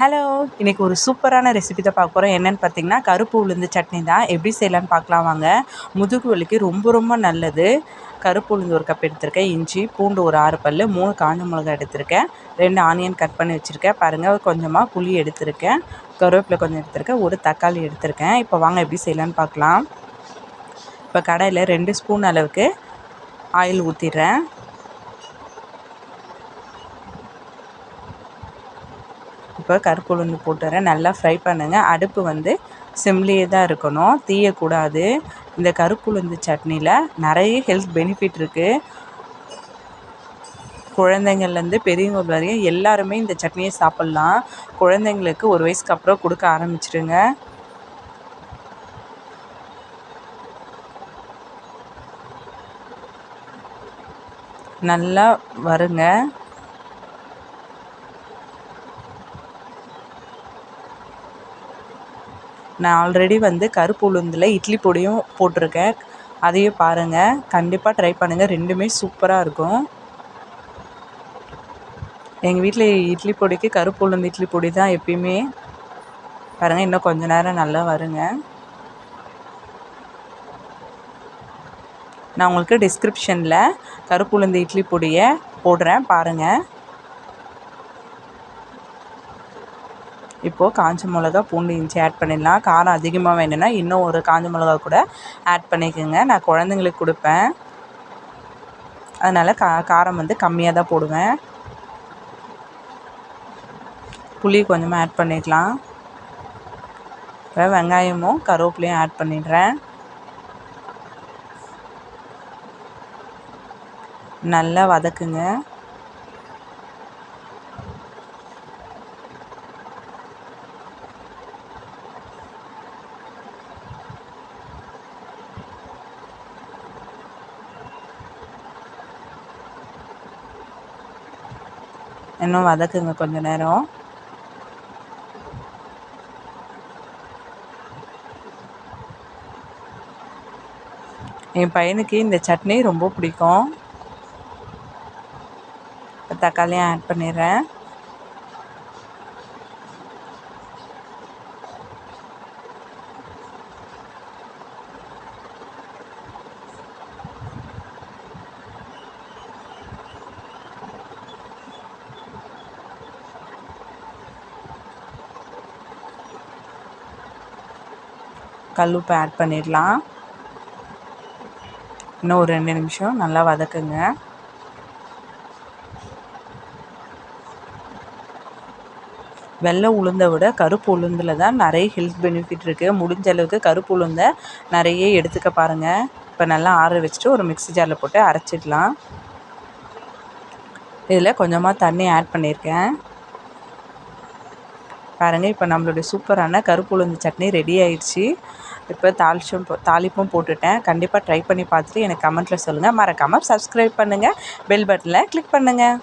Hello! இன்றைக்கி ஒரு சூப்பரான ரெசிபி தான் பார்க்க போகிறோம். என்னென்னு பார்த்தீங்கன்னா, கருப்பு உளுந்து சட்னி தான். எப்படி செய்யலான்னு பார்க்கலாம் வாங்க. முதுகு வலிக்கு ரொம்ப ரொம்ப நல்லது. கருப்பு உளுந்து 1 கப் எடுத்திருக்கேன். இஞ்சி, பூண்டு ஒரு 6 பல், 3 காஞ்ச மிளகாய் எடுத்திருக்கேன். 2 ஆனியன் கட் பண்ணி வச்சுருக்கேன். பாருங்கள், கொஞ்சமாக புளி எடுத்திருக்கேன். கருவேப்பிலை கொஞ்சம் எடுத்திருக்கேன். 1 தக்காளி எடுத்திருக்கேன். இப்போ வாங்க எப்படி செய்யலான்னு பார்க்கலாம். இப்போ கடாயில் 2 ஸ்பூன் அளவுக்கு ஆயில் ஊற்றிடுறேன். இப்போ கருப்பு உளுந்து போட்டுறேன். நல்லா ஃப்ரை பண்ணுங்கள். அடுப்பு வந்து சிம்லேயே தான் இருக்கணும், தீயக்கூடாது. இந்த கருப்பு உளுந்து சட்னியில் நிறைய ஹெல்த் பெனிஃபிட் இருக்குது. குழந்தைங்கள்லேருந்து பெரியவங்க வரையும் எல்லாருமே இந்த சட்னியை சாப்பிட்லாம். குழந்தைங்களுக்கு 1 வயசுக்கு அப்புறம் கொடுக்க ஆரம்பிச்சிடுங்க. நல்லா வருங்க. நான் ஆல்ரெடி வந்து கருப்பு உளுந்தில் இட்லி பொடியும் போட்டிருக்கேன். அதையும் பாருங்கள். கண்டிப்பாக ட்ரை பண்ணுங்கள். 2மே சூப்பராக இருக்கும். எங்கள் வீட்டில் இட்லி பொடிக்கு கருப்பு உளுந்து இட்லி பொடி தான் எப்பயுமே. பாருங்கள், இன்னும் கொஞ்சம் நேரம் நல்லா வருங்க. நான் உங்களுக்கு டிஸ்கிரிப்ஷனில் கருப்பு உளுந்து இட்லி பொடியை போடுறேன், பாருங்கள். இப்போது காஞ்ச மிளகா, பூண்டு, இஞ்சி ஆட் பண்ணிடலாம். காரம் அதிகமாக வேணும்னா இன்னும் 1 காஞ்ச மிளகா கூட ஆட் பண்ணிக்கோங்க. நான் குழந்தைங்களுக்கு கொடுப்பேன், அதனால் காரம் வந்து கம்மியாக தான் போடுவேன். புளி கொஞ்சமாக ஆட் பண்ணிடலாம். இப்போ வெங்காயமும் கருவேப்பிலையும் ஆட் பண்ணிடுறேன். நல்லா வதக்குங்க. இன்னும் வதக்குங்க கொஞ்சம் நேரம். என் பையனுக்கு இந்த சட்னி ரொம்ப பிடிக்கும். தக்காளியும் ஆட் பண்ணிடுறேன். கல்லுப்பு ஆட் பண்ணிடலாம். இன்னும் ஒரு 2 நிமிஷம் நல்லா வதக்குங்க. வெள்ளை உளுந்தை விட கருப்பு உளுந்தில் தான் நிறைய ஹெல்த் பெனிஃபிட் இருக்குது. முடிஞ்ச அளவுக்கு கருப்பு உளுந்தை நிறைய எடுத்துக்க பாருங்கள். இப்போ நல்லா ஆற வச்சுட்டு ஒரு மிக்ஸி ஜாரில் போட்டு அரைச்சிடலாம். இதில் கொஞ்சமாக தண்ணி ஆட் பண்ணியிருக்கேன். பாருங்கள், இப்போ நம்மளுடைய சூப்பரான கருப்பு உளுந்து சட்னி ரெடி ஆயிடுச்சு. இப்போ தாளிப்பும் போட்டுட்டேன். கண்டிப்பாக ட்ரை பண்ணி பார்த்துட்டு எனக்கு கமெண்ட்டில் சொல்லுங்கள். மறக்காமல் சப்ஸ்கிரைப் பண்ணுங்கள். பெல் பட்டனில் கிளிக் பண்ணுங்கள்.